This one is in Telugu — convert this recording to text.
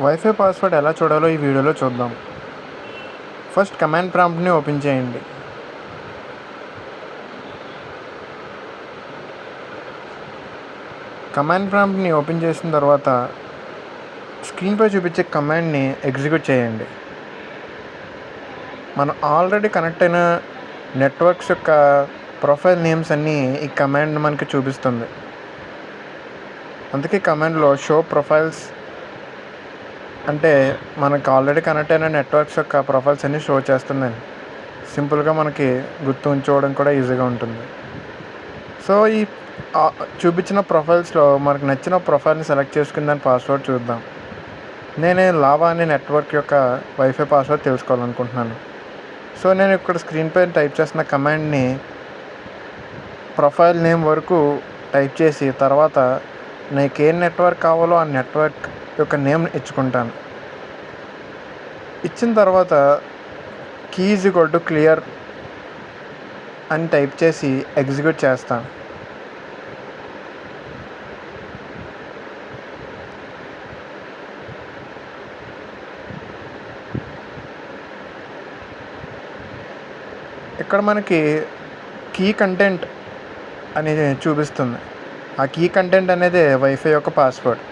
వైఫై పాస్వర్డ్ ఎలా చూడాలో ఈ వీడియోలో చూద్దాం. ఫస్ట్ కమాండ్ ప్రాంప్ట్ని ఓపెన్ చేయండి. కమాండ్ ప్రాంప్ట్ని ఓపెన్ చేసిన తర్వాత స్క్రీన్పై చూపించే కమాండ్ని ఎగ్జిక్యూట్ చేయండి. మనం ఆల్రెడీ కనెక్ట్ అయిన నెట్వర్క్స్ యొక్క ప్రొఫైల్ నేమ్స్ అన్నీ ఈ కమాండ్ మనకి చూపిస్తుంది. అందుకే కమాండ్లో షో ప్రొఫైల్స్ అంటే మనకు ఆల్రెడీ కనెక్ట్ అయిన నెట్వర్క్స్ యొక్క ప్రొఫైల్స్ అన్నీ షో చేస్తుందని సింపుల్గా మనకి గుర్తు ఉంచుకోవడం కూడా ఈజీగా ఉంటుంది. సో ఈ చూపించిన ప్రొఫైల్స్లో మనకు నచ్చిన ప్రొఫైల్ని సెలెక్ట్ చేసుకుని దాని పాస్వర్డ్ చూద్దాం. నేను లావా అనే నెట్వర్క్ యొక్క వైఫై పాస్వర్డ్ తెలుసుకోవాలనుకుంటున్నాను. సో నేను ఇక్కడ స్క్రీన్ పైన టైప్ చేసిన కమాండ్ని ప్రొఫైల్ నేమ్ వరకు టైప్ చేసి తర్వాత నాకు ఏ నెట్వర్క్ కావాలో ఆ నెట్వర్క్ యొక్క నేమ్ ఇచ్చుకుంటాను. ఇచ్చిన తర్వాత key is equal to clear అని టైప్ చేసి ఎగ్జిక్యూట్ చేస్తాను. ఇక్కడ మనకి కీ కంటెంట్ అనేది చూపిస్తుంది. ఆ కీ కంటెంట్ అనేది వైఫై యొక్క పాస్వర్డ్.